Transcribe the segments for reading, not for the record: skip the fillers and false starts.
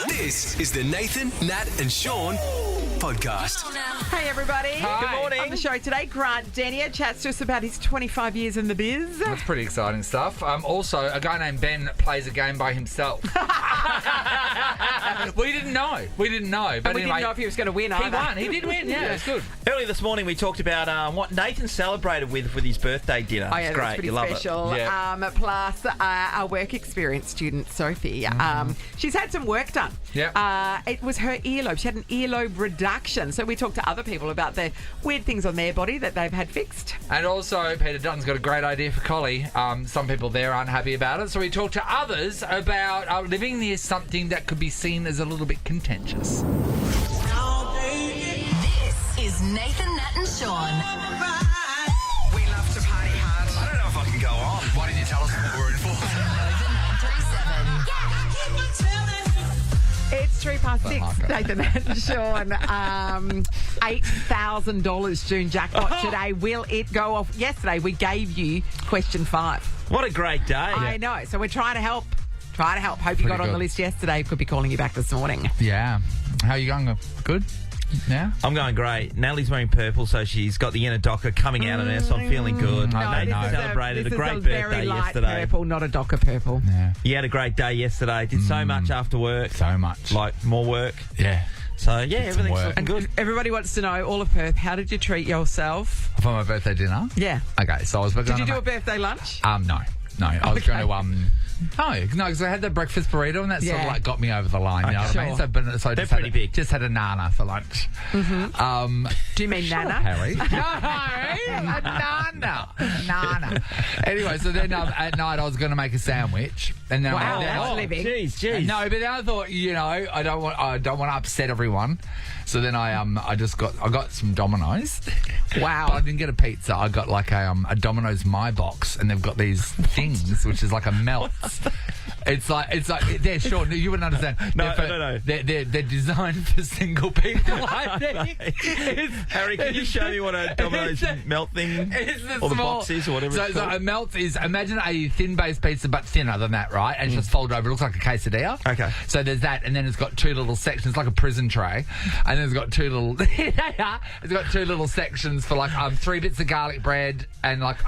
This is the Nathan, Nat and Sean podcast. Hey, everybody. Hi. Good morning. On the show today, Grant Denier chats to us about his 25 years in the biz. That's pretty exciting stuff. Also, a guy named Ben plays a game by himself. We didn't know. But And we anyway, didn't know if he was going to win he either. won. He did win, yeah. It's good. Earlier this morning, we talked about what Nathan celebrated with his birthday dinner. Oh, yeah, It's that's great. pretty You love special. it. Yeah. Plus, our work experience student, Sophie, she's had some work done. Yeah. It was her earlobe. She had an earlobe reduction. So we talked to other people about the weird things on their body that they've had fixed. And also, Peter Dutton's got a great idea for Collie. Some people there aren't happy about it. So we talked to others about living near something that could be seen as a little bit contentious. This is Nathan, Nat and Sean. We love to party hard. I don't know if I can go on. Why didn't you tell us what we're in for? It's 6:03, Nathan and Sean. $8,000 June jackpot today. Will it go off? Yesterday, we gave you question 5. What a great day. I know. So we're trying to help. Hope you got on good. the list yesterday. Could be calling you back this morning. Yeah. How are you going? Good? Yeah? I'm going great. Natalie's wearing purple, so she's got the inner docker coming out of her, so I'm feeling good. I know. Celebrated a this great is a birthday very light yesterday. purple, not a docker purple. Yeah. You had a great day yesterday. Did so much after work. So much. Like, more work. Yeah. So, yeah, everything's work. looking And good. everybody wants to know, all of Perth, how did you treat yourself? For my birthday dinner? Yeah. Okay, so I was Did you do a birthday lunch? No. I was Okay. going to No, because I had the breakfast burrito and that sort of Yeah. like got me over the line. You know Okay. what I mean? Sure. So I They're just had pretty big. Just had a nana for lunch. Do you mean Shut Nana? up, Harry. No, a nana. Anyway, so then at night I was going to make a sandwich, and then Wow, I that's living. Jeez. No, but then I thought, I don't want to upset everyone. So then I got some Domino's. Wow. But I didn't get a pizza. I got like a Domino's My Box, and they've got these things which is like a melt. It's like they're short. You wouldn't understand. No. They're designed for single people. I think. Harry, can you show me what a Domino's melt thing It's the or the small, box is or whatever so, it's so called? a melt is, imagine a thin-based pizza but thinner than that, right? And it's just folded over. It looks like a quesadilla. Okay. So there's that, and then it's got two little sections, like a prison tray. And then it's got two little sections for like 3 bits of garlic bread and like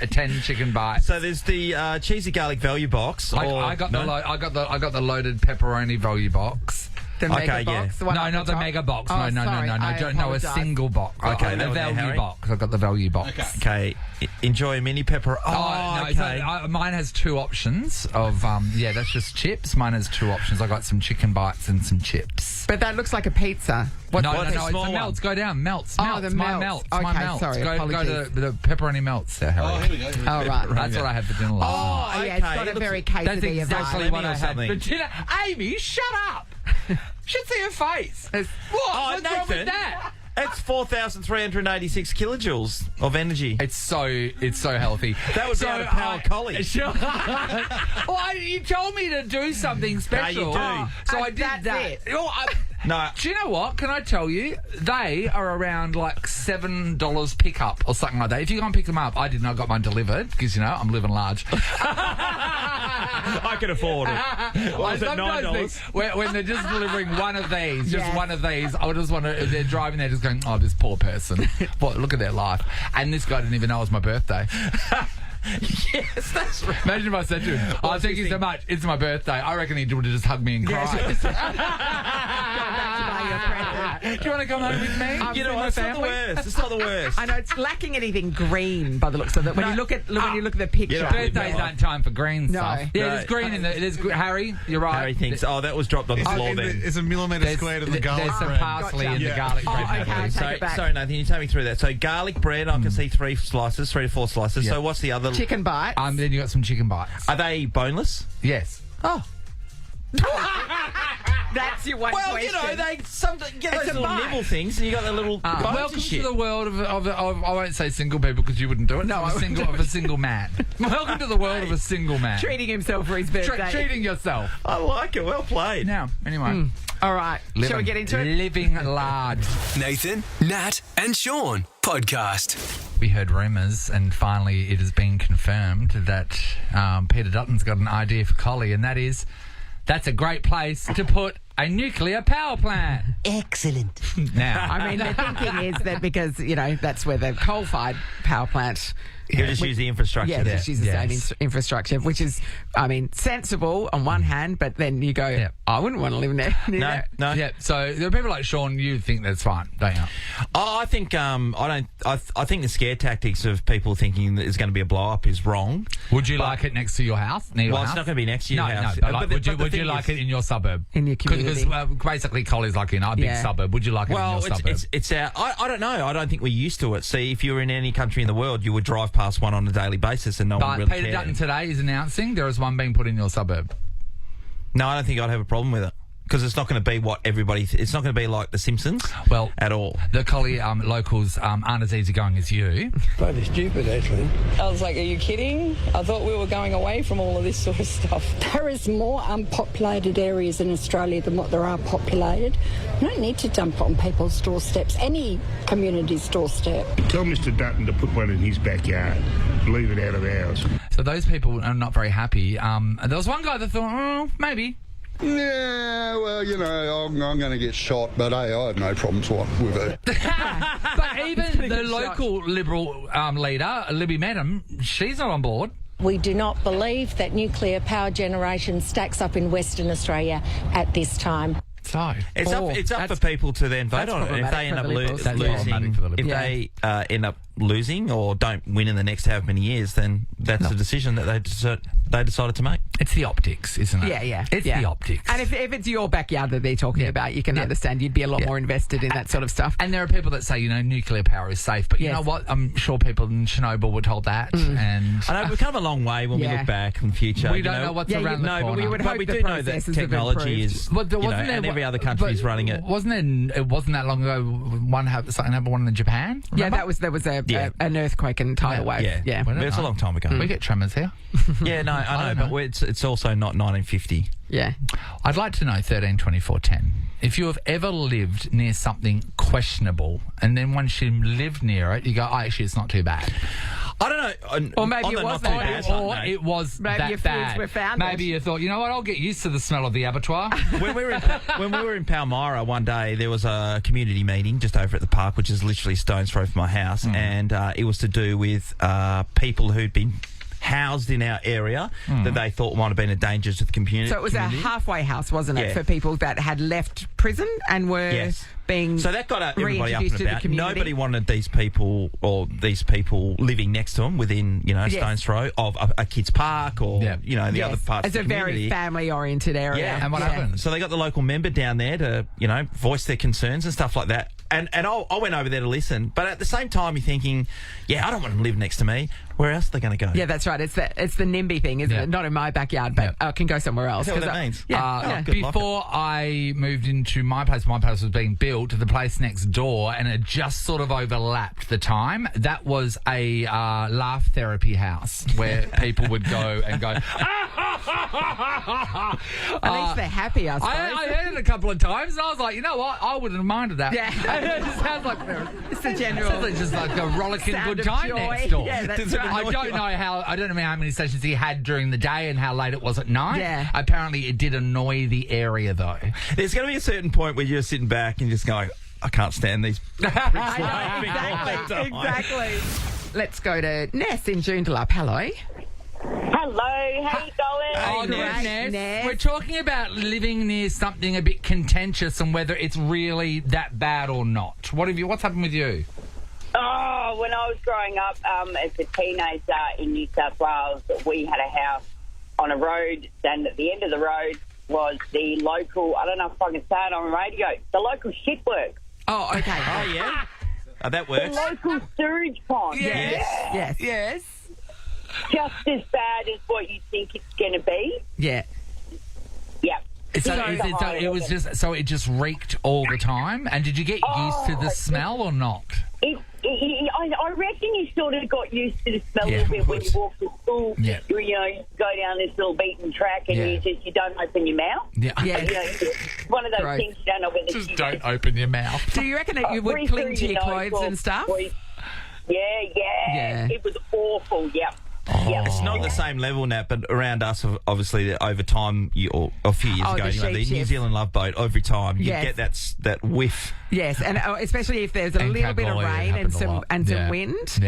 10 chicken bites. So there's the cheesy garlic value box. I got the loaded pepperoni value box. The Okay, mega yeah. box? The one No, on not the top? mega box. Oh, No. sorry, I No, a apologise. single box. Okay, the that was there, value Harry. box. I've got the value box. Okay, enjoy a mini pepper. Oh, no, okay. so mine has 2 options of, that's just chips. Mine has 2 options. I got some chicken bites and some chips. But that looks like a pizza. No, what's the it's small the one? melts. Go down. Melts. Oh, the My melts. melts. My Okay, melts. sorry, Go to apologies. the pepperoni melts there, Harry. Oh, here we go. Oh, right. That's what I had for dinner last night. Oh, yeah, it's okay. got a Looks- very That's quesadilla exactly vibe. what I or had something. for dinner. Amy, shut up. Should see her face. It's- What's wrong with Nathan. that? It's 4,386 kilojoules of energy. It's so healthy. That would be able to power Collie. Sure. Well, you told me to do something special. do. So I did That's that. it. Oh, No. do you know what? Can I tell you? They are around like $7 pickup or something like that. If you go and pick them up, I didn't. I got mine delivered because, I'm living large. I can afford it. Was it $9? When they're just delivering one of these, just Yes. one of these, I would just want to, they're driving there just going, oh, this poor person. What, look at their life. And this guy didn't even know it was my birthday. Yes, that's right. Imagine if I said to him, oh, thank you so much. It's my birthday. I reckon he would have just hugged me and cried. Do you want to come home with me? You know, my it's not the family? worst. It's not the worst. I know it's lacking anything green by the looks of it. When you look at the picture, Yeah, Birthdays aren't time for green No. stuff. Yeah, there's green in there. Harry, you're right. Harry thinks, that was dropped on the floor then. It's a millimetre There's, squared in the garlic there's some bread. parsley Gotcha. in the garlic bread. Oh, okay. Harry. Take it back. Sorry, Nathan, you take me through that. So garlic bread, I can see 3 slices, 3 to 4 slices. Yeah. So what's the other? chicken bites. Then you got some chicken bites. Are they boneless? Yes. Oh. That's your one Well, question. they get those a little bite. nibble things, and you got the little bones Welcome and shit. to the world of I won't say single people because you wouldn't do it. No, of a single man. Welcome to the world of a single man. Treating himself for his birthday. Treating yourself. I like it. Well played. Now, anyway. All right. Shall we get into it? Living large. Nathan, Nat and Sean podcast. We heard rumours, and finally it has been confirmed that Peter Dutton's got an idea for Collie, and that's a great place to put a nuclear power plant. Excellent. Now, I mean, the thinking is that because, that's where the coal-fired power plant... You just use the infrastructure Yeah, there. just use the same infrastructure, which is, sensible on one hand, but then you go, I wouldn't want to live near that. No. yeah. So there are people like Sean. You think that's fine, don't you? Oh, I think I think the scare tactics of people thinking that there's going to be a blow up is wrong. Would you like it next to your house? Near your Well, house? it's not going to be next to your house. No, but would you thing like is- it in your suburb? In your community. Because basically, Collie's like in our big suburb. Would you like it in your suburb? it's I don't know. I don't think we're used to it. See, if you were in any country in the world, you would drive past one on a daily basis and no one But really Peter cared. Dutton today is announcing there is one being put in your suburb. No, I don't think I'd have a problem with it. Because it's not going to be what everybody... it's not going to be like The Simpsons at all. The Collie locals aren't as easygoing as you. Bloody stupid, actually. I was like, are you kidding? I thought we were going away from all of this sort of stuff. There is more unpopulated areas in Australia than what there are populated. You don't need to dump on people's doorsteps, any community's doorstep. Tell Mr. Dutton to put one in his backyard. Leave it out of ours. So those people are not very happy. There was one guy that thought, maybe. Yeah, well, I'm going to get shot, but hey, I have no problems with it. But even the local Liberal leader, Libby Madam, she's not on board. We do not believe that nuclear power generation stacks up in Western Australia at this time. So It's up for people to then vote on it. If they end up losing or don't win in the next however many years, then that's a decision that they decided to make. It's the optics, isn't it? Yeah. It's the optics. And if it's your backyard that they're talking about, you can understand you'd be a lot more invested in that sort of stuff. And there are people that say, nuclear power is safe, but you know what? I'm sure people in Chernobyl were told that. And I know we've come a long way when we look back in the future. We don't know what's around the corner. But we would hope we the do know that processes have technology improved. is, and every other country is running it. It wasn't that long ago. Something happened one in Japan. Remember? Yeah, there was an earthquake and tidal wave. Yeah. But it's a long time ago. We get tremors here. Yeah, no, I know, but it's also not 1950. Yeah. I'd like to know 13 24 10 if you have ever lived near something questionable, and then once you lived near it, you go, actually, it's not too bad. I don't know. Or maybe it was that bad. Or it was maybe that your bad. foods were found. Maybe you thought, I'll get used to the smell of the abattoir. When we were in Palmyra one day, there was a community meeting just over at the park, which is literally stone's throw from my house, and it was to do with people who'd been housed in our area that they thought might have been a danger to the community. So it was a halfway house, wasn't it, Yeah. for people that had left prison and were being So that got everybody up and reintroduced to the about. community? Nobody wanted these people living next to them within, stone's throw of a kid's park or, the other parts It's of a the community. very family-oriented area. Yeah. And what happened? So they got the local member down there to, voice their concerns and stuff like that. And I went over there to listen. But at the same time, you're thinking, I don't want them to live next to me. Where else are they going to go? Yeah, that's right. It's the NIMBY thing, isn't it? Not in my backyard, but I can go somewhere else. Is that what that means? Before I moved into my place was being built, the place next door, and it just sort of overlapped the time. That was a laugh therapy house where people would go and go, At least they're happy, I suppose. I heard it a couple of times, and I was like, you know what? I wouldn't have minded that. Yeah. It just sounds like It's the general sounds like just like a rollicking sound good of time joy. next door. Yeah, that's right. I don't know how many sessions he had during the day and how late it was at night. Yeah. Apparently, it did annoy the area though. There's going to be a certain point where you're sitting back and just going, I can't stand these pricks laughing all the time. Exactly. Let's go to Ness in Joondalup. Hello. Hello, how you going? Oh, Ness. Ness. We're talking about living near something a bit contentious and whether it's really that bad or not. What's happened with you? Oh, when I was growing up as a teenager in New South Wales, we had a house on a road, and at the end of the road was the local, I don't know if I can say it on radio, the local shitworks. Oh, okay. Oh, yeah? That works. The local sewage pond. Yes. Just as bad as what you think it's going to be. Yeah. Yeah. So it just reeked all the time. And did you get used to the smell or not? I reckon you sort of got used to the smell Yeah, a bit when you of walk to school. Yeah. You go down this little beaten track and you don't open your mouth. Yeah. It's one of those Right. things you don't know whether Just don't open your mouth. Do you reckon that you would breathe cling through to your nose clothes or and stuff? breathe. Yeah. It was awful, yeah. It's not the same level, Nat, but around us, obviously, over time, or a few years ago, the New Zealand Love Boat, every time you get that whiff. Yes, and especially if there's a little bit of rain and some wind,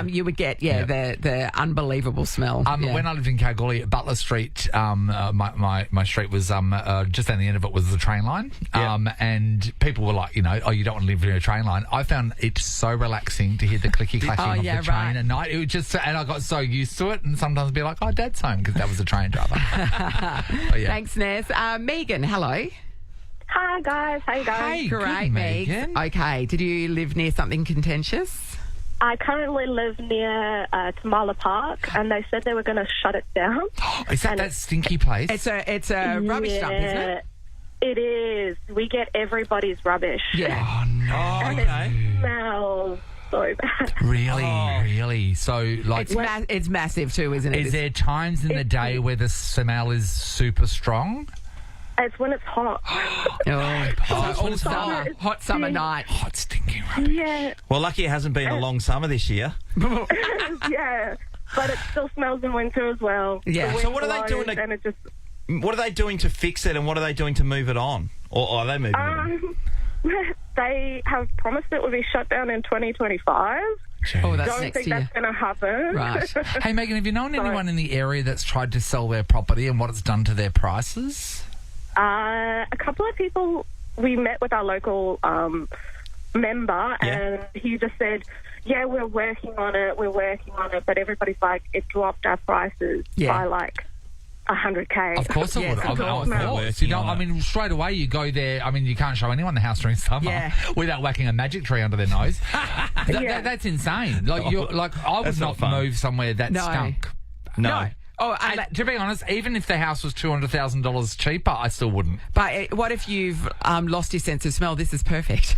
you would get the unbelievable smell. When I lived in Kalgoorlie, at Butler Street, my street was just down the end of it was the train line, and people were like, you know, oh, you don't want to live near a train line. I found it so relaxing to hear the clicky clacking of the train at night. It was just, and I got so used to it, and sometimes be like, oh, Dad's home, because that was a train driver. Thanks, Ness. Megan, hello. Hi, guys. How you going? Hey, Great, good, Megan. Okay, did you live near something contentious? I currently live near Tamala Park, and they said they were going to shut it down. Is that stinky place? It's a rubbish dump, isn't it? It is. We get everybody's rubbish. Yeah. Oh, no. And it smells so bad. Really? So, like... It's massive too, isn't it? Is there times in the day where the smell is super strong? It's when it's hot. Hot summer night. Hot stinking rubbish. Yeah. Well, lucky it hasn't been a long summer this year. Yeah. But it still smells in winter as well. Yeah. So what are they doing what are they doing to fix it, and what are they doing to move it on? Or are they moving it on? They have promised it will be shut down in 2025. Oh, that's Don't next think year. that's going to happen. Right. Hey, Megan, have you known anyone in the area that's tried to sell their property and what it's done to their prices? A couple of people, we met with our local member, and he just said, yeah, we're working on it, but everybody's like, it dropped our prices by like 100K. Of course it would. Of course. You know, I mean, straight away you go there. I mean, you can't show anyone the house during summer without whacking a magic tree under their nose. That's insane. Like, I would not move somewhere that stunk. No. Oh, and to be honest, even if the house was $200,000 cheaper, I still wouldn't. But what if you've lost your sense of smell? This is perfect.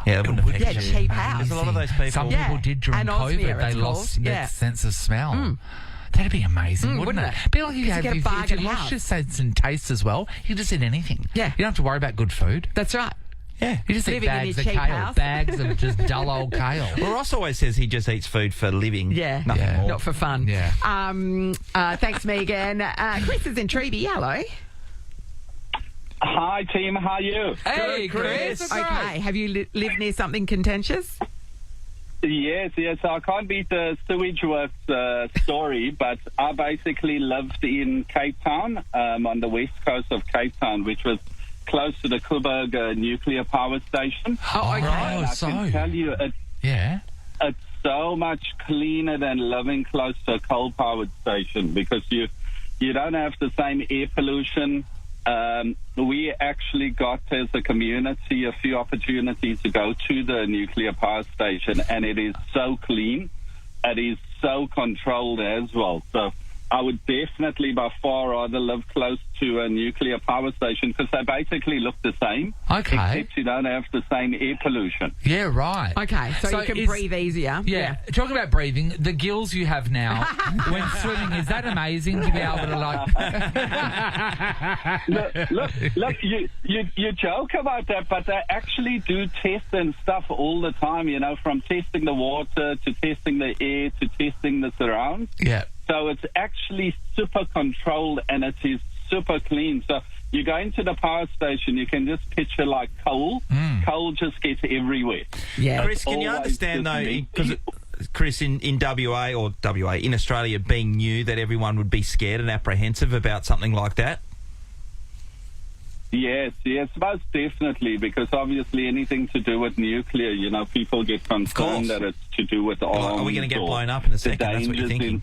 Yeah, it wouldn't affect you. Cheap house. There's a lot of those people. Some people did during COVID. They lost their sense of smell. That'd be amazing, wouldn't it? Be like if you lost your sense and taste as well, you can just eat anything. Yeah. You don't have to worry about good food. That's right. Yeah. You just eat Living bags of kale. house. Bags of just dull old kale. Well, Ross always says he just eats food for living. Yeah. Nothing more. Not for fun. Yeah. Thanks, Megan. Chris is in Treaty. Hello. Hi, team. How are you? Hey, Chris. Okay. Have you lived near something contentious? Yes. I can't beat the sewage works story, but I basically lived in Cape Town, on the west coast of Cape Town, which was close to the Coburg nuclear power station. Oh, okay. And I can tell you, it's so much cleaner than living close to a coal-powered station because you don't have the same air pollution. We actually got, as a community, a few opportunities to go to the nuclear power station, and it is so clean. It is so controlled as well. So I would definitely by far rather live close to a nuclear power station because they basically look the same. Okay. Except you don't have the same air pollution. Yeah, right. Okay, so you can breathe easier. Yeah. Talking about breathing, the gills you have now when swimming, is that amazing to be able to Look, you joke about that, but they actually do tests and stuff all the time, you know, from testing the water to testing the air to testing the surrounds. Yeah. So it's actually super controlled and it is super clean. So you go into the power station, you can just picture like coal. Coal just gets everywhere. Yeah. Chris, can you understand though, because Chris, in WA, in Australia, being new, that everyone would be scared and apprehensive about something like that? Yes, most definitely, because obviously anything to do with nuclear, you know, people get concerned that it's to do with arms. Are we going to get blown up in a second? That's what you're thinking.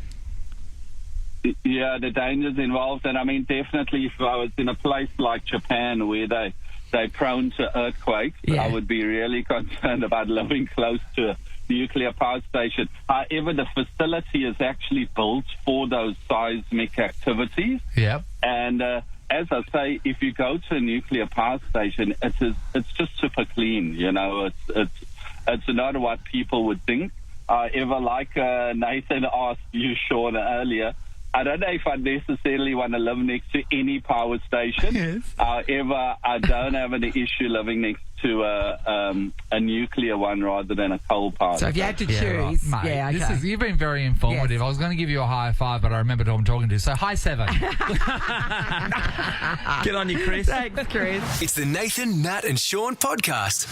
Yeah, the dangers involved, and I mean, definitely if I was in a place like Japan where they're prone to earthquakes, I would be really concerned about living close to a nuclear power station. However, the facility is actually built for those seismic activities. Yep. And as I say, if you go to a nuclear power station, it's just super clean. You know, it's not what people would think. Like Nathan asked you, Sean, earlier, I don't know if I necessarily want to live next to any power station. Yes. However, I don't have an issue living next to a nuclear one rather than a coal power. So if you had to choose, Mate, you've been very informative. Yes. I was going to give you a high five, but I remembered who I'm talking to. So high 7. Get on you, Chris. Thanks, Chris. It's the Nathan, Nat and Sean podcast.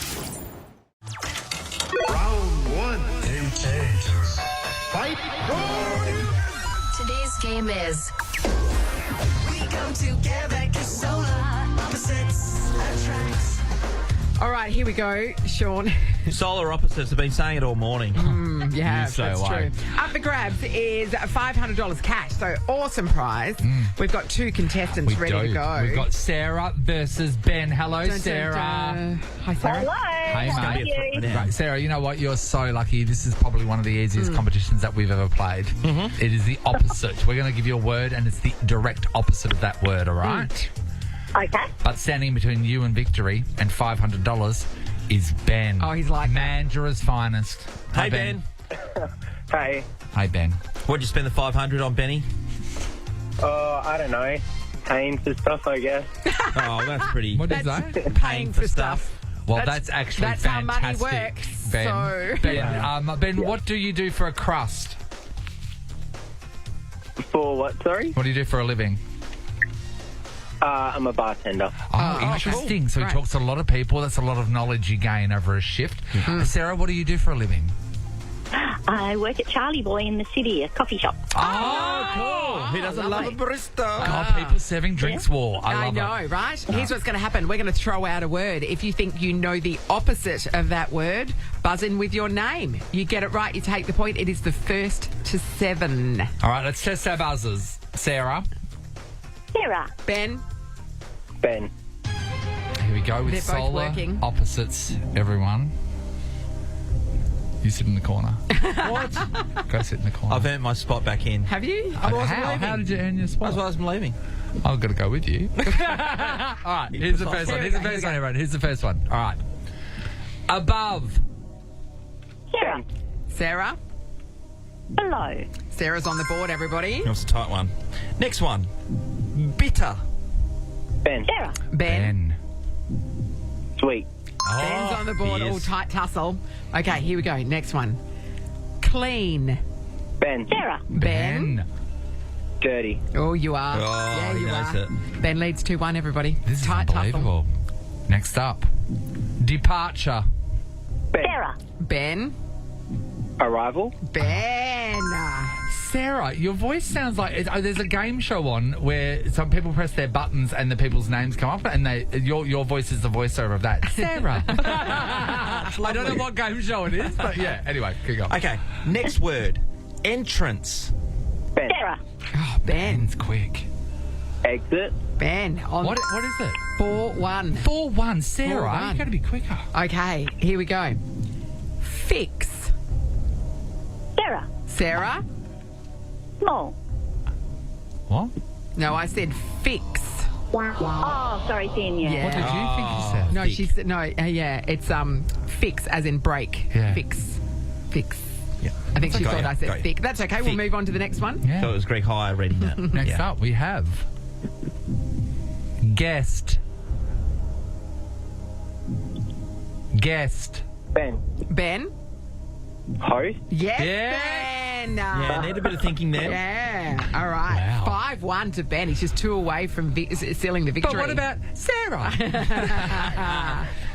Round 1. Game changer. Fight. Today's game is We come together 'cause solar opposites attract. All right, here we go, Sean. Solar opposites have been saying it all morning. Yeah, so that's why. true. Up for grabs is $500 cash, so awesome prize. We've got 2 contestants ready to go. We've got Sarah versus Ben. Hello, Dun, dun, Sarah. dun. Hi, Sarah. Hello. Hey, How are mate. you? Right, Sarah, you know what? You're so lucky. This is probably one of the easiest competitions that we've ever played. It is the opposite. We're going to give you a word, and it's the direct opposite of that word, all right? Okay. But standing between you and victory and $500 is Ben. Oh, he's like that. Mandurah's finest. Hey, Ben. Hey. Hey, Ben. What'd you spend the $500 on, Benny? I don't know. Paying for stuff, I guess. Oh, that's pretty. What is that? Paying for stuff. Well, that's actually that's how money fantastic. works, Ben. so- Ben, Ben, what do you do for a crust? For what, sorry? What do you do for a living? I'm a bartender. Oh, interesting. cool. So he Right. talks to a lot of people. That's a lot of knowledge you gain over a shift. Sarah, what do you do for a living? I work at Charlie Boy in the city, a coffee shop. Oh, cool. Who doesn't love a barista? God, people serving drinks war. I love know, it. right? Here's what's going to happen. We're going to throw out a word. If you think you know the opposite of that word, buzz in with your name. You get it right, you take the point. It is the first to 7. All right, let's test our buzzers. Sarah. Sarah. Ben. Ben. Here we go with They're both solar working. opposites, everyone. You sit in the corner. What? Go sit in the corner. I've earned my spot back in. Have you? How did you earn your spot? That's why I was leaving. I've got to go with you. All right, here's the first one. Here's the first one, everyone. Here's the first one. All right. Above. Sarah. Sarah. Below. Sarah's on the board, everybody. That was a tight one. Next one. Bitter. Ben. Sarah. Ben. Sweet. Ben's on the board. yes. All tight tussle. Okay, here we go. Next one. Clean. Ben. Sarah. Ben. Dirty. Oh, you are. Oh, yeah, he you knows are. it. Ben leads 2-1, everybody. This is tight unbelievable. Next up. Departure. Ben. Sarah. Ben. Arrival. Ben. Sarah, your voice sounds like there's a game show on where some people press their buttons and the people's names come up, and your voice is the voiceover of that. Sarah. I don't know what game show it is, but yeah. Anyway, keep going. Okay, next word. Entrance. Ben. Sarah. Oh, Ben. Ben's quick. Exit. Ben. On What is it? 4-1. 4-1. Sarah, 4-1. you got to be quicker. Okay, here we go. Fix. Sarah. Sarah? Small. What? No, I said fix. Oh, sorry, senior. Yeah. What did you think you said? No, she said no. Yeah, it's fix as in break. Yeah. Fix. Yeah. I think she Got thought you, I got said you. thick. That's okay. We'll Thick. move on to the next one. Yeah. So it was Greg High reading that. Next up, we have guest. Guest. Ben. Ben. Host. Yes. Yeah. Ben. Yeah, need a bit of thinking there. Yeah. All right. Wow. 5-1 to Ben. He's just 2 away from sealing the victory. But what about Sarah?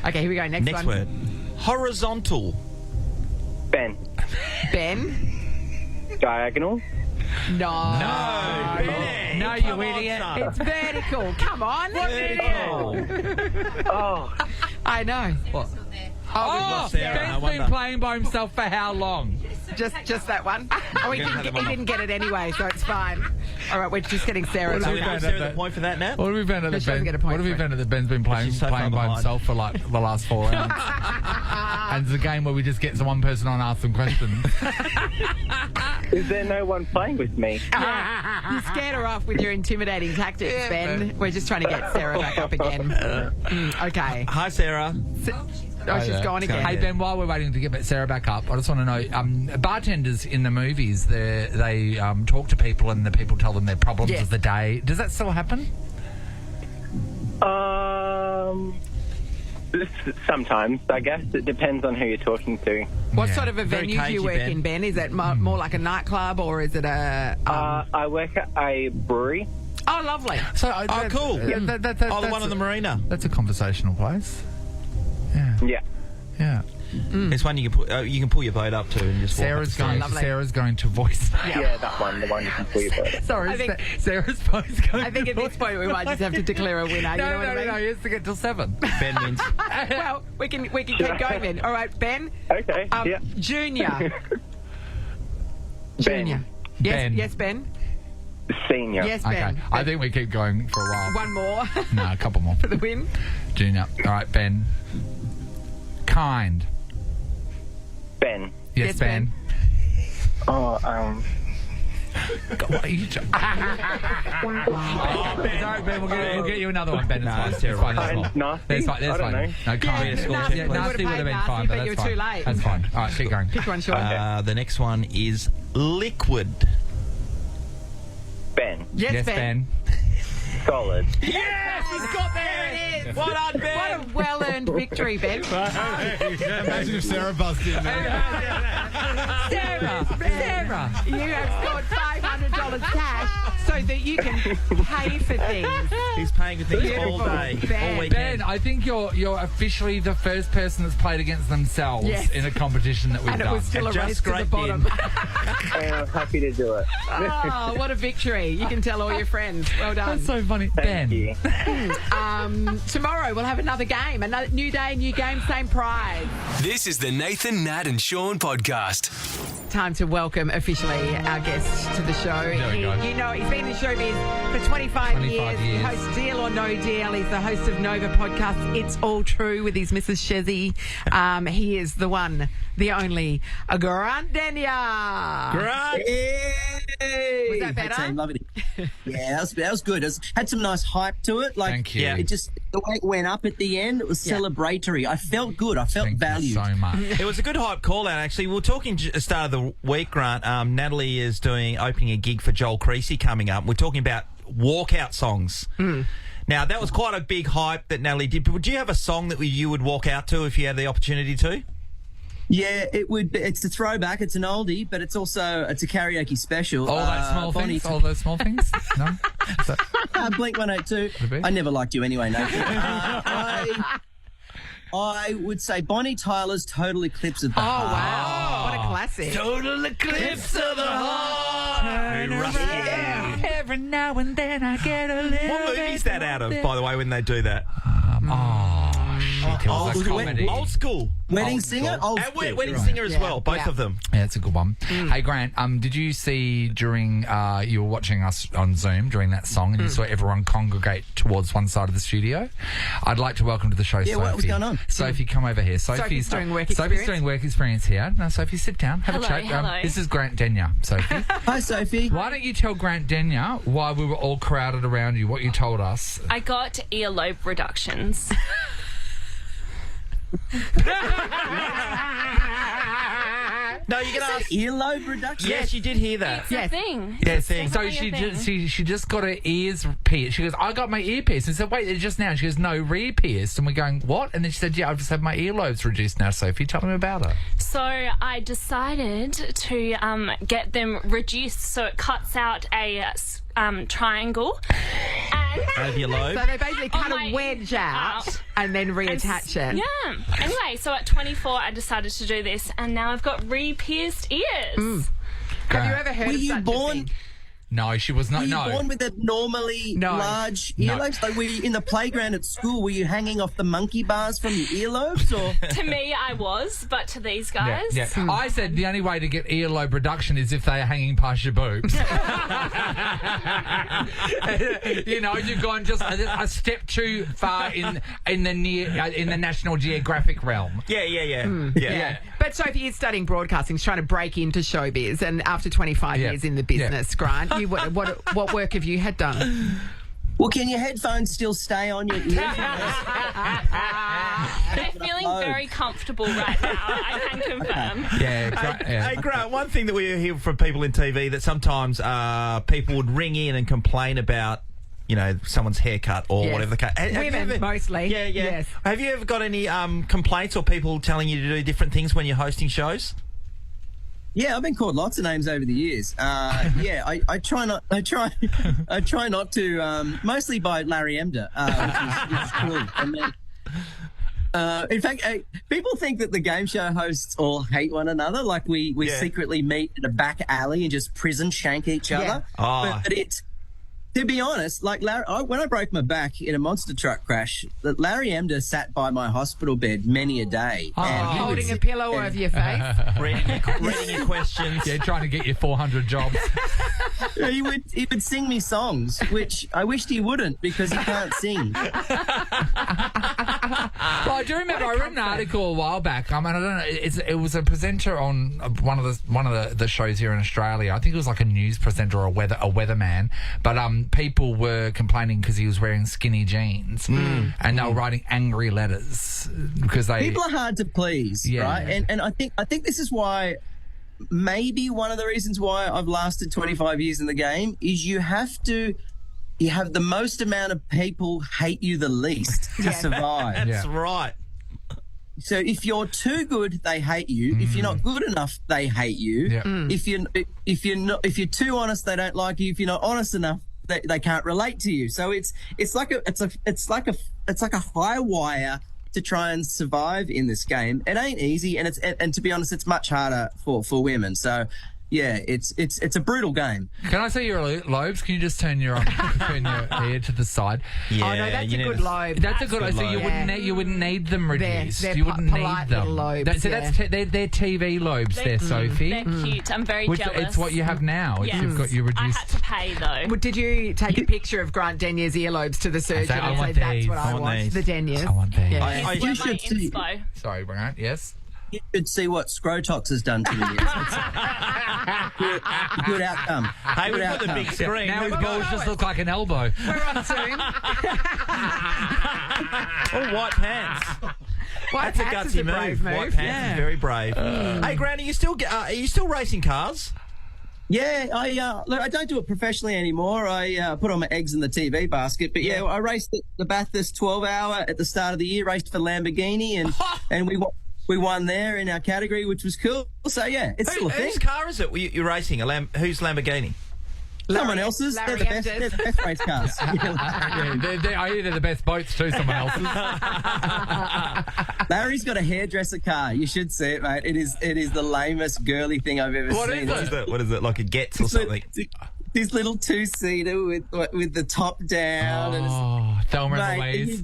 Okay, here we go. Next Next one. word. Horizontal. Ben. Ben. Diagonal. No. Ben. No, you Come on, idiot. son. It's vertical. Come on. Vertical. Oh. I know. What? Oh, Sarah, no Ben's been wonder. playing by himself for how long? Just that one. Oh, he didn't get it anyway, so it's fine. All right, we're just getting Sarah. So we back give up. Sarah the point for that, Nat? What have we found out No, that she doesn't get a point What have we for it. found out that Ben's been playing She's so far by behind. himself for like the last 4 rounds? And it's a game where we just get one person on and ask them questions. Is there no one playing with me? You scared her off with your intimidating tactics, Ben. We're just trying to get Sarah back up again. Okay. Hi, Sarah. Oh, she's gone again. Hey, Ben, while we're waiting to get Sarah back up, I just want to know, bartenders in the movies, they talk to people and the people tell them their problems of the day. Does that still happen? Sometimes, I guess. It depends on who you're talking to. What sort of a venue do you work in, Ben? Is it more like a nightclub or is it a... I work at a brewery. Oh, lovely. So, cool. Yeah, the one on the marina. That's a conversational place. Yeah. It's one you can pull your boat up to and just Sarah's going to voice. Yeah, that one, the one you can pull your boat up. Sorry, Sarah's phone's going. I think at this point we might just have to declare a winner. No, you know what I mean? he has to get till 7. Ben wins. Well, we can keep going then. All right, Ben. Okay. Junior. Ben. Yes, Ben. Senior. Yes, Ben. Okay. I think we keep going for a while. One more. No, a couple more. For the win. Junior. All right, Ben. Kind. Ben. Yes, Ben. Oh, What are you sorry, Ben, we'll get you another one, Ben. It's fine. That's fine. I don't know. No, kind. Nasty would have been fine, but you that's were too fine. late. That's fine. All right, keep going. Pick one, Sean. The next one is liquid. Ben. Yes, Ben. Solid. Yes, he's got there. It is. Well done, Ben. What a well-earned victory, Ben. Imagine if Sarah buzzed in there. Sarah, you have scored $500 cash so that you can pay for things. He's paying for things all day, all weekend. Ben, I think you're officially the first person that's played against themselves in a competition that we've done. And it was still a race to the bottom. I'm happy to do it. Oh, what a victory. You can tell all your friends. Well done. That's so funny. Thank you. Tomorrow we'll have another game. Another new day, new game, same prize. This is the Nathan, Nat and Sean podcast. Time to welcome officially our guest to the show. You know, he's been in showbiz for 25 years. He hosts Deal or No Deal. He's the host of Nova podcast, It's All True, with his Mrs. Shezzy. He is the one, the only, Grant Denyer. Grant! Hey! Was that better? Hey, team, lovely. Yeah, that was good. It had some nice hype to it. Like, thank you. It just, the way it went up at the end, it was celebratory. I felt good. I felt valued. Thank you so much. It was a good hype call out, actually. We were talking at the start of the week, Grant. Natalie is opening a gig for Joel Creasy coming up. We're talking about walkout songs. Now, that was quite a big hype that Natalie did. But would you have a song that you would walk out to if you had the opportunity to? Yeah, it would. It's a throwback. It's an oldie, but it's a karaoke special. All those small things. All those small things. No. Blink 182. I never liked you anyway, Nathan. I would say Bonnie Tyler's Total Eclipse of the Heart. Oh, wow. What a classic. Total Eclipse of the Heart. Every now and then I get a little. What movie is that out of, by the way, when they do that? Shit, it was a comedy. Old school. Wedding Singer? Wedding Singer as well, both of them. Yeah, it's a good one. Hey, Grant, did you see during, you were watching us on Zoom during that song and you saw everyone congregate towards one side of the studio? I'd like to welcome to the show, Sophie. What was going on? Sophie, come over here. Sophie's doing work experience. Sophie's doing work experience here. Now, Sophie, sit down. Have a chat. Hello. This is Grant Denyer, Sophie. Hi, Sophie. Why don't you tell Grant Denyer why we were all crowded around you, what you told us? I got earlobe reductions. No, you're going to ask. Earlobe reduction? Yes, you did hear that. It's a thing. Yeah, It's so definitely she just got her ears pierced. She goes, I got my ear pierced. And I said, wait, just now. She goes, no, rear pierced. And we're going, what? And then she said, yeah, I've just had my earlobes reduced now, Sophie. Tell me about it. So I decided to get them reduced so it cuts out a triangle. Over your lobe. So they basically cut a wedge out and then reattach it. Yeah. Anyway, so at 24, I decided to do this, and now I've got re-pierced ears. Have you ever heard of such a thing? No, she was not. Were you born with abnormally large earlobes? Like, were you in the playground at school? Were you hanging off the monkey bars from your earlobes? Or To me, I was, but to these guys, Yeah. I said the only way to get earlobe reduction is if they are hanging past your boobs. You know, you've gone just a step too far in the National Geographic realm. Yeah. But Sophie is studying broadcasting. She's trying to break into showbiz, and after 25 years in the business, Grant, what work have you had done? well, can your headphones still stay on your ears? they're feeling very comfortable right now. I can confirm. Hey, Grant, one thing that we hear from people in TV that sometimes people would ring in and complain about, someone's haircut or whatever the case. Women, mostly. Yeah. Yes. Have you ever got any complaints or people telling you to do different things when you're hosting shows? Yeah, I've been called lots of names over the years. I try not. I try not to. Mostly by Larry Emder, which is cool. And then, in fact, people think that the game show hosts all hate one another. Like we secretly meet in a back alley and just prison shank each other. But it's. To be honest, like when I broke my back in a monster truck crash, Larry Emder sat by my hospital bed many a day. And holding a pillow over your face. reading your questions. Yeah, trying to get your 400 jobs. He would sing me songs, which I wished he wouldn't because he can't sing. Well, I do remember I read an article a while back. I don't know. It was a presenter on one of the shows here in Australia. I think it was like a news presenter or a weatherman. But people were complaining because he was wearing skinny jeans, and they were writing angry letters because people are hard to please, right? And I think this is why. Maybe one of the reasons why I've lasted 25 years in the game is you have the most amount of people hate you the least to survive. That's right. So if you're too good, they hate you. If you're not good enough, they hate you. If you're too honest, they don't like you. If you're not honest enough, they can't relate to you. So it's like a high wire to try and survive in this game. It ain't easy, and to be honest, it's much harder for women. So yeah, it's a brutal game. Can I see your lobes? Can you just turn your ear to the side? Yeah, no, that's a good lobe. That's a good lobe. So you wouldn't need them reduced. You wouldn't need them. Lobes, they're TV lobes. There, Sophie. They're cute. I'm very jealous. It's what you have now. Yes. You've got your reduced. I had to pay though. Well, did you take a picture of Grant Denier's earlobes to the surgeon and say that's what I want? The Deniers. I want these. Yeah. You should see. Sorry, Grant. Yes. You should see what Scrotox has done to me. Good outcome. Hey, we've got the big screen. Now his balls just look like an elbow. We're on Zoom. White pants. That's a gutsy move. White pants is very brave. Hey, Grant, are you still racing cars? Yeah, I don't do it professionally anymore. I put all my eggs in the TV basket. But yeah, I raced the Bathurst 12-hour at the start of the year. Raced for Lamborghini, and we won there in our category, which was cool. So yeah, it's still a thing. Whose car is it you're racing? Whose Lamborghini? Someone else's. They're the best race cars. I hear they're the best boats too. Someone else's. Larry's got a hairdresser car. You should see it, mate. It is the lamest girly thing I've ever seen. What is it? Like a Getz or something? This little two-seater with the top down. Oh, Thelma and Louise.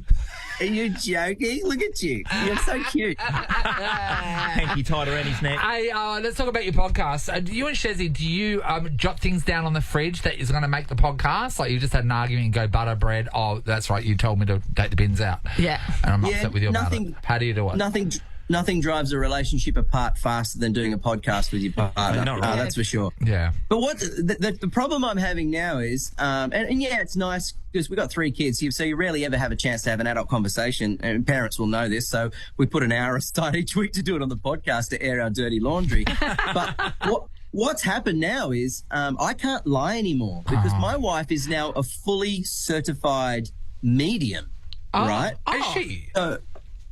Are you joking? Look at you. You're so cute. Hanky tied around his neck. Hey, let's talk about your podcast. You and Shezzy, do you jot things down on the fridge that is going to make the podcast? Like you just had an argument and go butter bread. Oh, that's right. You told me to take the bins out. Yeah. And I'm upset with you about it. How do you do it? Nothing drives a relationship apart faster than doing a podcast with your partner. Not right. That's for sure. Yeah. But what the problem I'm having now is, and yeah, it's nice because we've got 3 kids, so you rarely ever have a chance to have an adult conversation, and parents will know this, so we put an hour aside each week to do it on the podcast to air our dirty laundry. But what's happened now is I can't lie anymore because my wife is now a fully certified medium, right? Is she?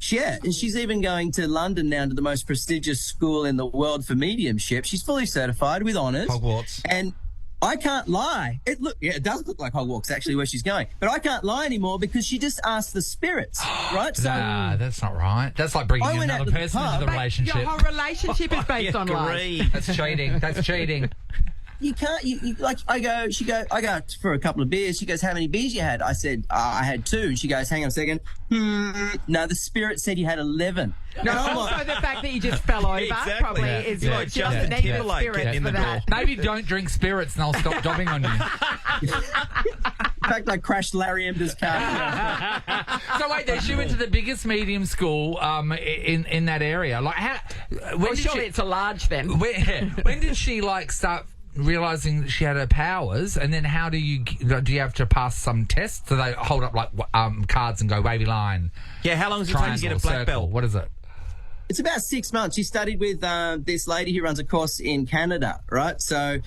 Yeah, and she's even going to London now to the most prestigious school in the world for mediumship. She's fully certified with honours. Hogwarts. And I can't lie. It does look like Hogwarts, actually, where she's going. But I can't lie anymore because she just asked the spirits, right? Nah, that's not right. That's like bringing another person into the relationship. Your whole relationship is based on lies. That's cheating. That's cheating. You can't, I go for a couple of beers. She goes, how many beers you had? I said, I had 2. And she goes, hang on a second. No, the spirit said you had 11. No, also the fact that you just fell over probably is what just the negative spirit for that. Maybe don't drink spirits and I'll stop dobbing on you. In fact, I crashed Larry Emder's car. So wait, she went to the biggest medium school in that area. Like, surely it's a large then. When did she start realising that she had her powers, and then how do you have to pass some tests? Do they hold up cards and go wavy line? Yeah, how long does it take to get a black belt? What is it? it's about 6 months. She studied with this lady who runs a course in Canada, right? So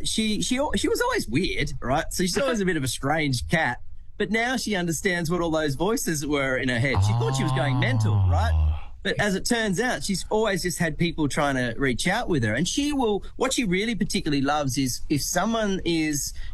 she was always weird, right? So she's always a bit of a strange cat. But now she understands what all those voices were in her head. She thought she was going mental, right? But as it turns out, she's always just had people trying to reach out with her. And what she really particularly loves is if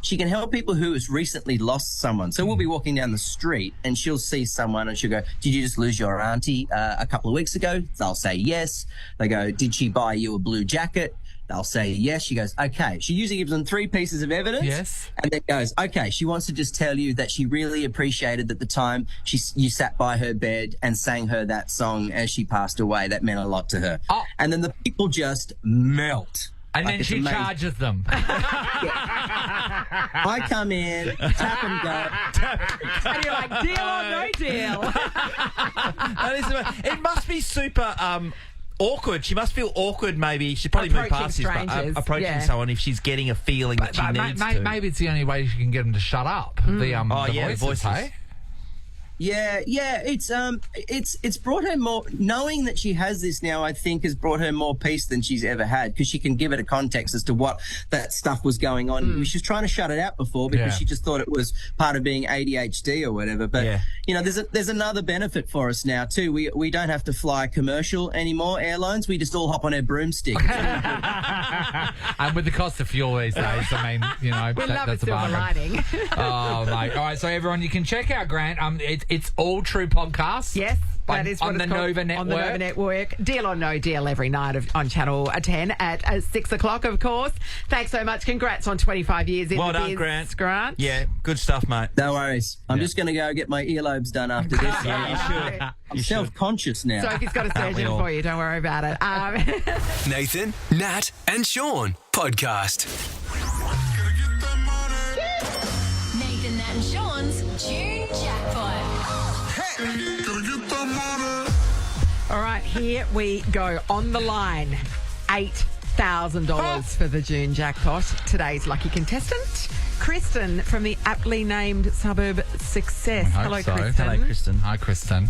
she can help people who has recently lost someone. So we'll be walking down the street and she'll see someone and she'll go, did you just lose your auntie a couple of weeks ago? They'll say yes. They go, did she buy you a blue jacket? They'll say yes. She goes, okay. She usually gives them 3 pieces of evidence. Yes. And then goes, okay, she wants to just tell you that she really appreciated at the time you sat by her bed and sang her that song as she passed away. That meant a lot to her. Oh. And then the people just melt. And then she charges them. I come in, tap and go. And you're like, deal or no deal? It must be super... awkward. She must feel awkward, maybe. She'd probably move past this, but approaching someone if she's getting a feeling that she needs to. Maybe it's the only way she can get them to shut up. The voices. Hey? Yeah, it's brought her more. Knowing that she has this now, I think, has brought her more peace than she's ever had because she can give it a context as to what that stuff was going on. She was trying to shut it out before because she just thought it was part of being ADHD or whatever. But there's another benefit for us now too. We don't have to fly commercial anymore airlines. We just all hop on our broomstick. And with the cost of fuel these days, I mean, that's a bargain. Oh, mate. All right, so everyone, you can check out Grant. It's All True Podcast. Yes, that is what on the Nova Network. On the Nova Network. Deal or No Deal every night on Channel 10 at 6 o'clock, of course. Thanks so much. Congrats on 25 years in well the done, biz, Grant. Yeah, good stuff, mate. No worries. I'm just going to go get my earlobes done after this. Yeah, you should. I'm self-conscious now. Sophie's got a surgeon for you. Don't worry about it. Nathan, Nat and Sean Podcast. Nathan, Nat and Sean's June Jackpot. All right, here we go. On the line, $8,000 for the June jackpot. Today's lucky contestant, Kristen from the aptly named suburb Success. Hello, Kristen. Hello, Kristen. Hi, Kristen.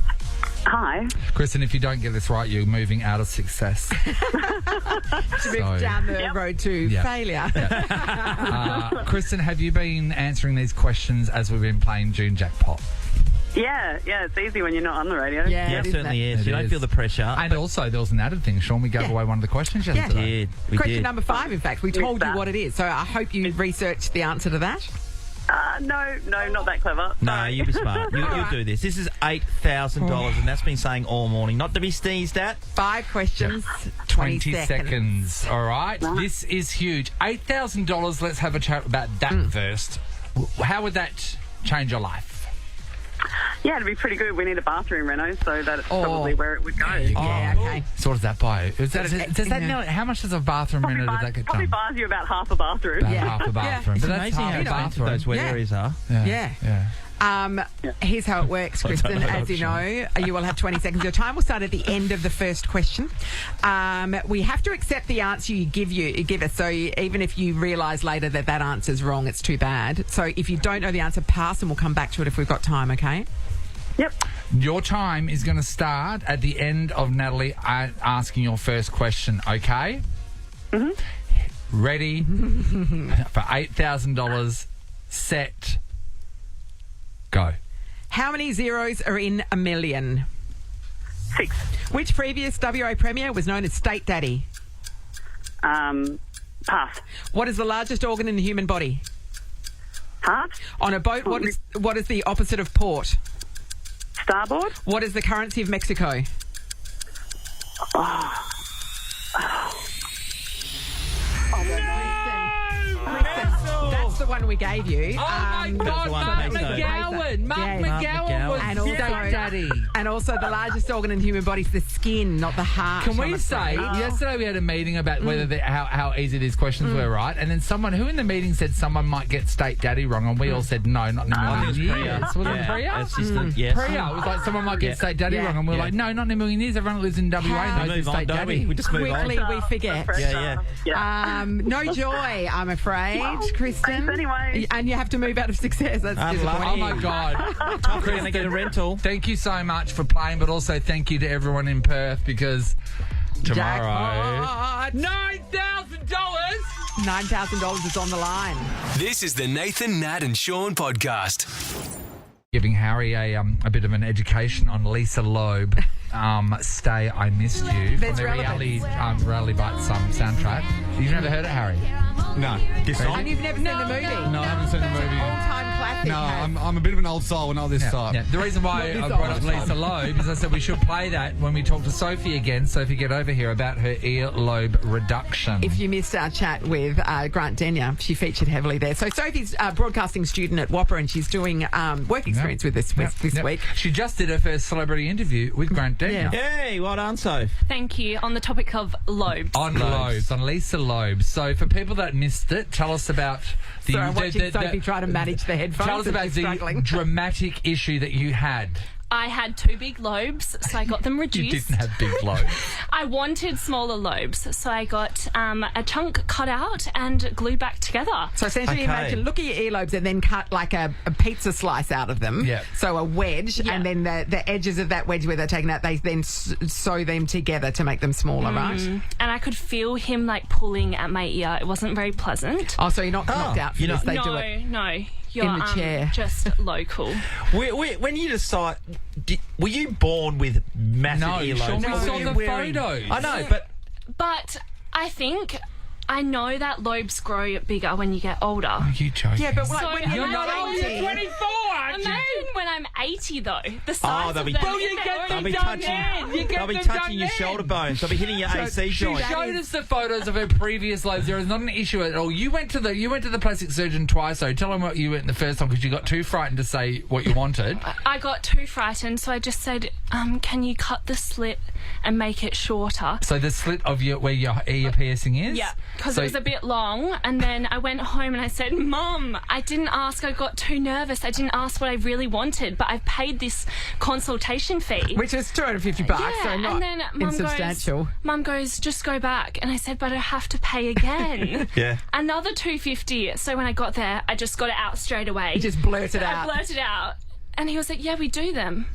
Hi. Kristen, if you don't get this right, you're moving out of success. To move down the road to failure. Yeah. Kristen, have you been answering these questions as we've been playing June Jackpot? Yeah, it's easy when you're not on the radio. Yeah, it certainly is. You don't feel the pressure. And also, there was an added thing. Sean, we gave away one of the questions yesterday. Question number 5, in fact. We told you what it is. So I hope you researched the answer to that. No, not that clever. No, you'll be smart. You'll do this. This is $8,000, and that's been saying all morning. Not to be sneezed at. 5 questions, 20 seconds. All right. Nice. This is huge. $8,000. Let's have a chat about that first. How would that change your life? Yeah, it'd be pretty good. We need a bathroom reno, so that's probably where it would go. Yeah, okay. So what does that buy? Does that know, how much does a bathroom reno does that get done? Probably buys you about half a bathroom. Half a bathroom. It's amazing how expensive those wet areas are. Here's how it works, Kristen. As you know, you will have 20 seconds. Your time will start at the end of the first question. We have to accept the answer you give us. So even if you realise later that answer's wrong, it's too bad. So if you don't know the answer, pass, and we'll come back to it if we've got time. Okay? Yep. Your time is going to start at the end of Natalie asking your first question. Okay? Mm-hmm. Ready for $8,000. Set. Go. How many zeros are in a million? 6. Which previous WA Premier was known as State Daddy? Pass. What is the largest organ in the human body? Heart. On a boat, what is the opposite of port? Starboard. What is the currency of Mexico? That's the one we gave you. Oh my God, Mark McGowan was State Daddy. And also the largest organ in the human body is the skin, not the heart. Can we say, yesterday we had a meeting about whether how easy these questions were, right? And then who in the meeting said someone might get State Daddy wrong, and we all said no, not in a million years. Was it Priya? Priya. It was like someone might get State Daddy wrong, and we were like, no, not in a million years. Everyone who lives in WA knows who's State Daddy. We just move on. Quickly we forget. Yeah. No joy, I'm afraid, Kristen. anyway. And you have to move out of success. That's disappointing. Oh, my God. We're going to get a rental. Thank you so much for playing, but also thank you to everyone in Perth because tomorrow... $9,000! $9,000 is on the line. This is the Nathan, Nat and Sean podcast. Giving Harry a bit of an education on Lisa Lobe. Stay, I Missed You. That's from the relevant. Reality Bites soundtrack. You've never heard it, Harry? No. This song? And you've never seen the movie? No, I haven't seen the movie. All-time classic. No, I'm a bit of an old soul, not this type. Yeah. The reason why I brought up Lisa Lobe is I said we should play that when we talk to Sophie again. Sophie, get over here about her earlobe reduction. If you missed our chat with Grant Denyer, she featured heavily there. So Sophie's a broadcasting student at Whopper, and she's doing work experience with this week. She just did her first celebrity interview with Grant Denyer. Hey, well done, Soph. Thank you. On the topic of lobes. On Lisa Lobe. So for people that missed it, tell us about the... Sorry, I'm watching Sophie try to manage the headphones. Tell us about the dramatic issue that you had. I had 2 big lobes, so I got them reduced. You didn't have big lobes. I wanted smaller lobes, so I got a chunk cut out and glued back together. So essentially, imagine, look at your earlobes and then cut like a pizza slice out of them. Yeah. So a wedge, and then the edges of that wedge where they're taken out, they then sew them together to make them smaller, right? And I could feel him like pulling at my ear. It wasn't very pleasant. Oh, so you're not knocked out for this? They do it. No. You're in the chair. Just local. When you decide, were you born with massive earlobes? No, we saw the photos. I know, but I think I know that lobes grow bigger when you get older. Are you joking? Yeah, but like, So when you're not imagine- 80. 24, aren't you? Imagine when I'm 80, though. The size they'll of be, them. Well, you get them they'll be done touching, then. You get they'll be them touching done your then. shoulder bones. They'll be hitting your AC She joint. showed us the photos of her previous lobes. There is not an issue at all. You went to the plastic surgeon twice, though. Tell him what you went the first time because you got too frightened to say what you wanted. I got too frightened, so I just said, can you cut the slit and make it shorter? So the slit of where your ear piercing is? Yeah, because it was a bit long. And then I went home and I said, Mum, I didn't ask. I got too nervous. I didn't ask what I really wanted, but I've paid this consultation fee. Which is $250, so not and then insubstantial. Mum goes, just go back. And I said, but I have to pay again. Yeah. Another $250. So when I got there, I just got it out straight away. You just blurted out. I blurted out. And he was like, yeah, we do them.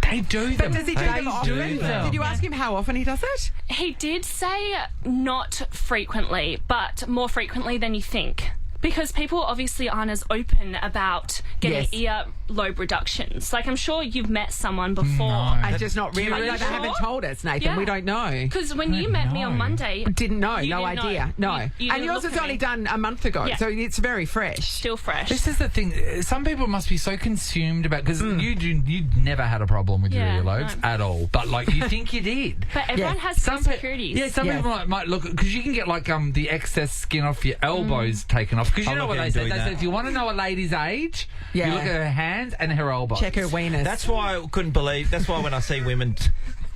They do them. But does he do them often? them. Did you ask him how often he does it? He did say not frequently, but more frequently than you think. Because people obviously aren't as open about getting ear lobe reductions. Like, I'm sure you've met someone before. And just not really. Are you They sure? haven't told us, Nathan. Yeah. We don't know. Because when you met me on Monday... Didn't know. you No didn't idea. know. No. You And didn't yours look was at only me. done a month ago, Yeah. so it's very fresh. Still fresh. This is the thing. Some people must be so consumed about because you never had a problem with your earlobes at all, but like you think you did. But everyone has some insecurities. Some people might look because you can get like the excess skin off your elbows taken off because you know what they say. They say if you want to know a lady's age, you look at her hands and her elbows. Check her weenus. That's why I couldn't believe. That's why when I see women.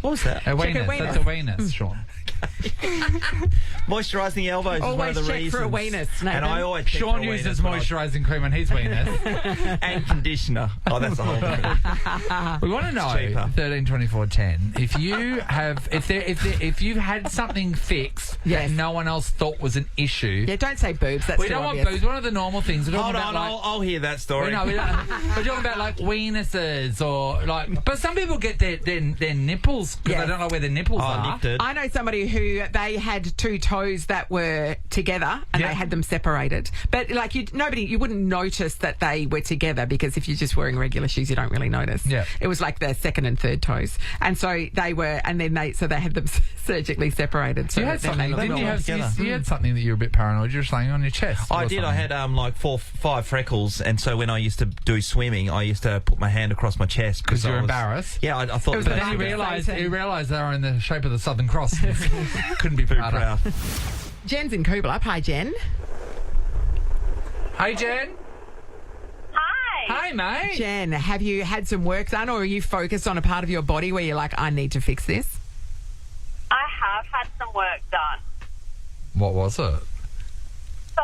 What was that? A weenus. That's a weenus, Sean. Moisturising the elbows Always is one of the check reasons. for a weenus, Nathan. And I always check Sean for a uses weenus when I- moisturising cream on his weenus. and conditioner. Oh, that's the whole thing. We want to know, cheaper. 13 24 10, if you have, if you've had something fixed that no one else thought was an issue. Yeah, don't say boobs. That's We too don't want obvious. boobs. One of the normal things. We're Hold talking on, about I'll hear that story. we're talking about like weenuses or like. But some people get their nipples because they don't know where their nipples are. nipped it. I know somebody who they had 2 toes that were together and they had them separated. But like you wouldn't notice that they were together because if you're just wearing regular shoes, you don't really notice. Yeah. It was like the 2nd and 3rd toes, and so they were, and then they had them surgically separated. So You had that something. they Didn't you have? together. You had something that you were a bit paranoid. You were saying on your chest. I or did. I something. had like 5 freckles, and so when I used to do swimming, I used to put my hand across my chest Because I you're was- embarrassed. Yeah, I thought. It was But the then you market. realised they were in the shape of the Southern Cross. Couldn't be Very prouder. proud. Jen's in Coolblup. Hi, Jen. Hey, Jen. Hi. Hey, mate. Jen, have you had some work done, or are you focused on a part of your body where you're like, I need to fix this? I have had some work done. What was it? So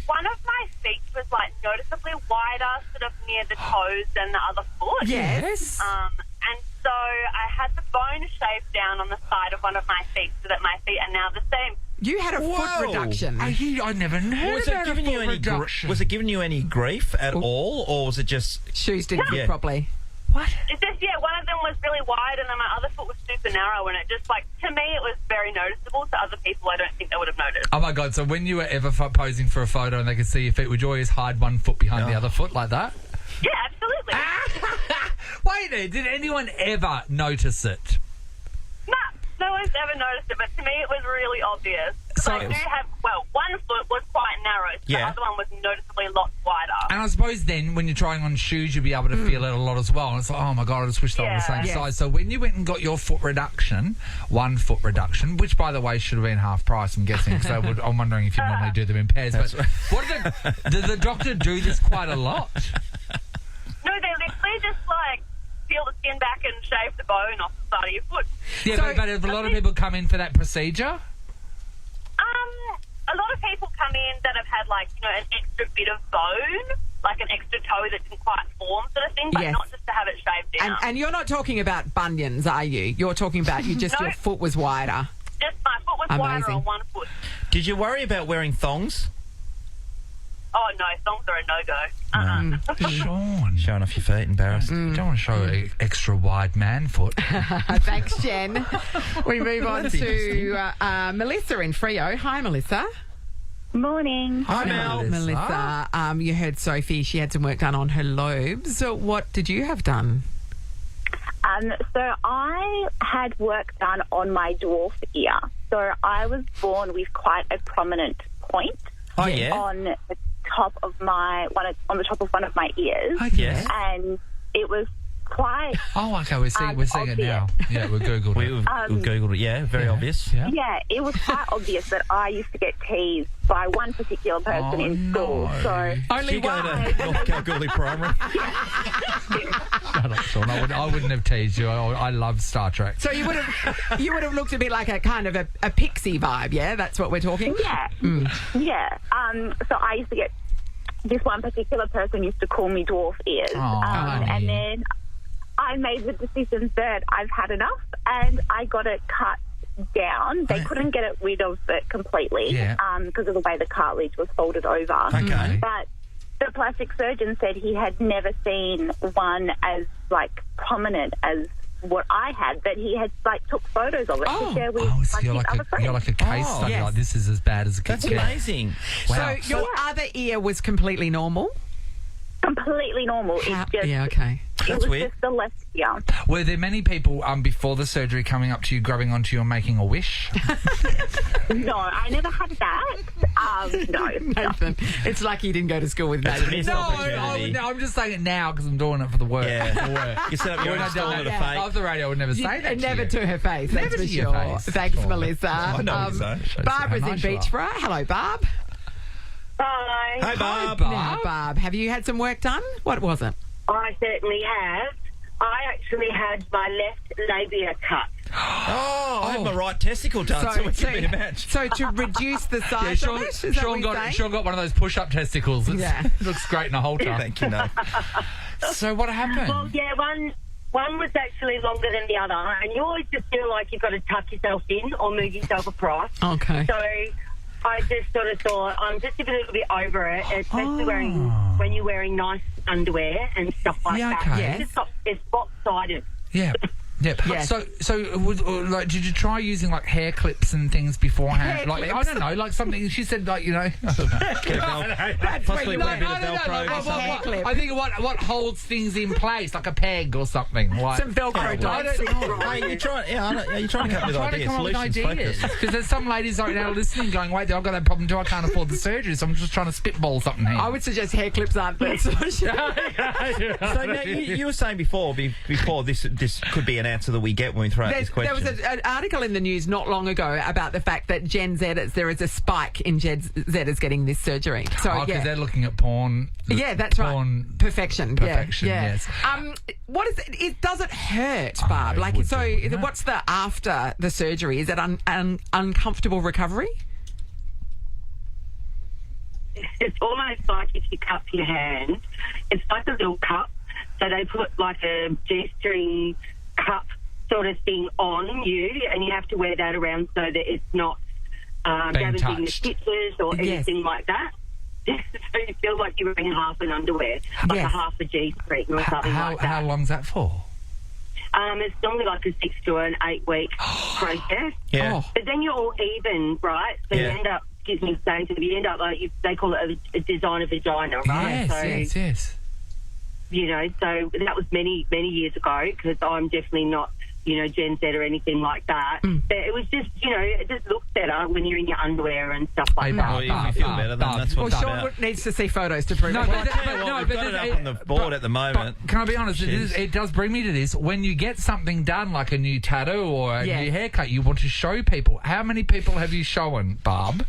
one of my feet was like noticeably wider, sort of near the toes than the other foot. Yes. And so I had the bone shaved down on the side of one of my feet so that my feet are now the same You had a foot reduction. I never heard about a foot reduction. Was it giving you any grief at all, or was it just shoes didn't fit properly? What? It's just, one of them was really wide and then my other foot was super narrow, and it just, like, to me it was very noticeable. To other people, I don't think they would have noticed. Oh, my God. So when you were ever posing for a photo and they could see your feet, would you always hide one foot behind the other foot like that? Yeah, absolutely. Wait there. Did anyone ever notice it? No one's ever noticed it, but to me it was really obvious. So I do have, one foot was quite narrow, so the other one was noticeably a lot wider. And I suppose then when you're trying on shoes, you'll be able to feel it a lot as well. And it's like, oh, my God, I just wish they were the same size. So when you went and got your foot reduction, 1 foot reduction, which, by the way, should have been half price, I'm guessing, because I'm wondering if you normally do them in pairs. But did the doctor do this quite a lot? No, they literally just, like, peel the skin back and shave the bone off the side of your foot. Yeah, so, but have a lot of people come in for that procedure? A lot of people come in that have had, like, an extra bit of bone, like an extra toe that didn't quite form sort of thing, but not just to have it shaved down. And you're not talking about bunions, are you? You're talking about your foot was wider. Just my foot was wider on 1 foot. Did you worry about wearing thongs? Oh, no, thongs are a no-go. Sean. Showing off your feet, embarrassed. You don't want to show an extra wide man foot. Thanks, Jen. We move on to Melissa in Freo. Hi, Melissa. Morning. Hi, Mel. Melissa, you heard Sophie. She had some work done on her lobes. So what did you have done? So I had work done on my dwarf ear. So I was born with quite a prominent point on the top of on the top of one of my ears. And it was quite we're seeing it now. Yeah, we Googled it. We've Googled it, very obvious. Yeah, it was quite obvious that I used to get teased by one particular person in school. So only one. Go to North Kalgoorlie Primary. Shut up, Sean. I wouldn't have teased you. I love Star Trek. So you would have looked a bit like a kind of a pixie vibe, yeah? That's what we're talking? Yeah. Yeah. So I used to get, this one particular person used to call me dwarf ears. And then I made the decision that I've had enough and I got it cut down. They couldn't get rid of it completely because of the way the cartilage was folded over. Okay. But the plastic surgeon said he had never seen one as, like, prominent as what I had, that he had, like, took photos of it to share with so you're like a case study. Like, this is as bad as it gets. That's amazing. Wow. So your other ear was completely normal? Completely normal. It's just, That's it was weird. just the left ear. Were there many people before the surgery coming up to you, grabbing onto you and making a wish? No, I never had that. No. Nathan, it's lucky you didn't go to school with Nathan. No, I'm just saying it now because I'm doing it for the work. Yeah. You set up your own stall at a fake. Off the radio, I would never say that. Never to her face. Never that's for to your sure. face. Thanks, Melissa. I know what you're saying. Barbara's in Beachborough. Hello, Barb. Hi. Hi, Barb. Now, Barb, have you had some work done? What was it? I certainly have. I actually had my left labia cut. I had my right testicle done, so it could be a match. So to reduce the size of it? Is that Sean got one of those push-up testicles. It looks great in a halter. Thank you, no. So what happened? Well, one was actually longer than the other, and you always just feel like you've got to tuck yourself in or move yourself across. Okay. So I just sort of thought, I'm just a little bit over it, especially when you're wearing nice underwear and stuff like that. Okay. It's box-sided. Yeah. Yep. Yes. So, did you try using like hair clips and things beforehand? Like I don't know, like something. She said, like I don't know. Possibly put a bit of Velcro. I think what holds things in place, like a peg or something. Like, some Velcro dots. Hey, you're trying to come up with ideas. Because there's some ladies right now listening, going, "Wait, I've got that problem too. I can't afford the surgery, so I'm just trying to spitball something here." I would suggest hair clips aren't the solution. So now, you were saying before this could be an answer that we get when we throw out this question. There was an article in the news not long ago about the fact that Gen Zers, there is a spike in Gen Zers getting this surgery. So because they're looking at porn. Yeah, that's right. Perfection. Yes. What is it? Does it hurt, Barb? What's the after the surgery? Is it uncomfortable recovery? It's almost like if you cup your hand, it's like a little cup. So they put like a G-string cup sort of thing on you, and you have to wear that around so that it's not Being damaging the touched. stitches or Yes. anything like that. So you feel like you're wearing half an underwear, like Yes. a half a G-string or something like that. How long's that for? It's normally like a 6 to an 8 week process. Yeah. But then you're all even, right? So you end up, excuse me saying, so you end up like, they call it a designer vagina, right? Yes. You know, so that was many, many years ago, because I'm definitely not, you know, Gen Z or anything like that. But it was just, you know, it just looks better when you're in your underwear and stuff like that. Well, if you feel better, then that's Well, what's Sean about. needs to see photos to prove No, it. but We've got it up on the board at the moment. Can I be honest? It does bring me to this. When you get something done, like a new tattoo or a new haircut, you want to show people. How many people have you shown, Barb?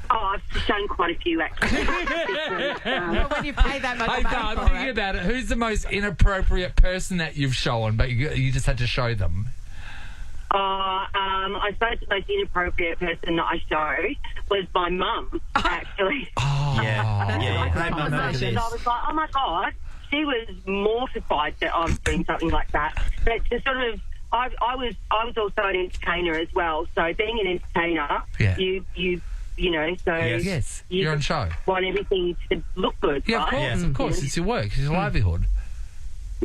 Oh, I've shown quite a few, actually. Well, when you pay that much Hey, money Barb, for think about it. Who's the most inappropriate person that you've shown, but you just had to show them? I suppose the most inappropriate person that I showed was my mum, actually. Hey, Mum, look at Because this. I was like, oh my God, she was mortified that I was doing something like that. But to sort of, I was also an entertainer as well. So being an entertainer, you know, so Yes, you you're on show. want everything to look good, Yeah, right? of course. It's your work. It's your livelihood.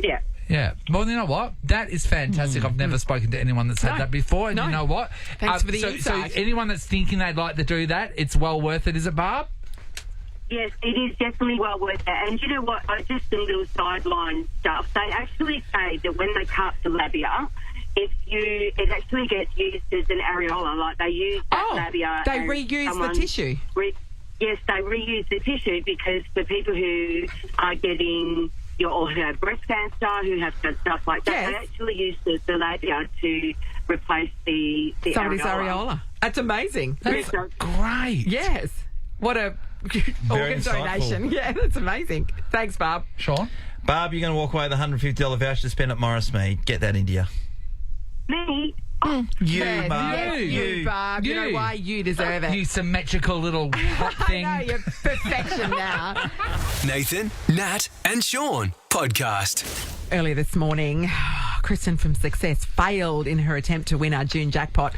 Yeah. Yeah. Well, you know what? That is fantastic. I've never spoken to anyone that's had that before. And you know what? Thanks for the so insight. anyone that's thinking they'd like to do that, it's well worth it, is it, Barb? Yes, it is definitely well worth it. And you know what? Just some little sideline stuff. They actually say that when they cut the labia, it actually gets used as an areola. Like they use that labia. They and reuse the tissue. Yes, they reuse the tissue because for people who are getting or who have breast cancer, who have stuff like that, they actually use the labia to replace the somebody's areola. That's amazing. That's great. Yes. What a organ donation. Yeah, that's amazing. Thanks, Barb. Sean? Barb, you're going to walk away with a $150 voucher to spend at Morris Mead. Get that into you. Me? You, Yes, Barb. yes, you, Barb. You know why? You deserve it. You symmetrical little hot thing. I know, you're perfection now. Nathan, Nat, and Sean podcast. Earlier this morning, Kristen from Success failed in her attempt to win our June jackpot,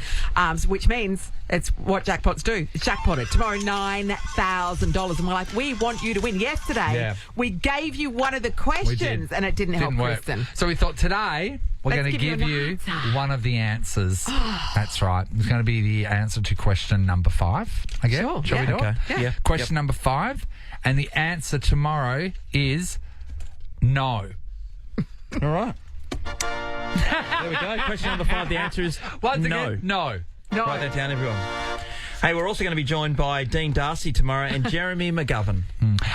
which means it's what jackpots do. It's jackpotted. Tomorrow, $9,000. And we're like, we want you to win. Yesterday, we gave you one of the questions and it didn't help work. Kristen. So we thought today we're going to give you one of the answers. That's right. It's going to be the answer to question number 5. I guess. Sure. Shall we do it? Yeah. Question number 5. And the answer tomorrow is no. All right. There we go. Question number 5. The answer is Once no. again, no. Write that down, everyone. Hey, we're also going to be joined by Dean Darcy tomorrow and Jeremy McGovern.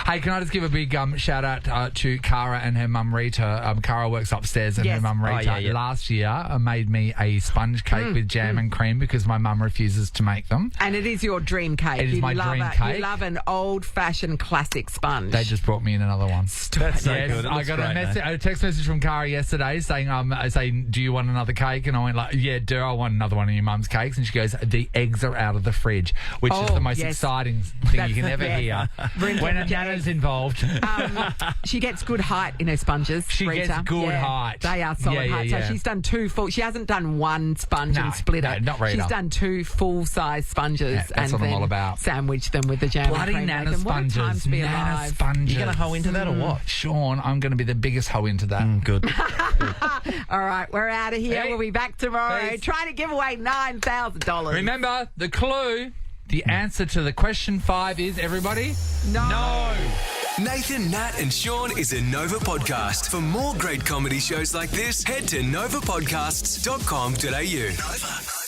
Hey, can I just give a big shout out to Cara and her mum Rita? Cara works upstairs, and her mum Rita last year made me a sponge cake with jam and cream because my mum refuses to make them. And it is your dream cake. It is my dream cake. You love an old-fashioned classic sponge. They just brought me in another one. That's so good. I got a text message from Cara yesterday saying, do you want another cake? And I went like, yeah, I want another one of your mum's cakes. And she goes, the eggs are out of the fridge, which is the most exciting thing you can ever hear. When a nana's involved. She gets good height in her sponges, She Rita. gets good height. They are solid height. So she's done 2 full. She hasn't done one sponge and split it. not Rita. She's done 2 full-size sponges that's and what I'm then all about. Sandwiched them with the jam Bloody and cream. nana Nathan. What a time sponges. to be Nana alive. sponges. You going to hoe into that or what? Sean, I'm going to be the biggest hoe into that. Good. All right, we're out of here. We'll be back tomorrow trying to give away $9,000. Remember, the clue, the answer to the question 5 is, everybody? No. Nathan, Nat, and Sean is a Nova podcast. For more great comedy shows like this, head to novapodcasts.com.au. Nova.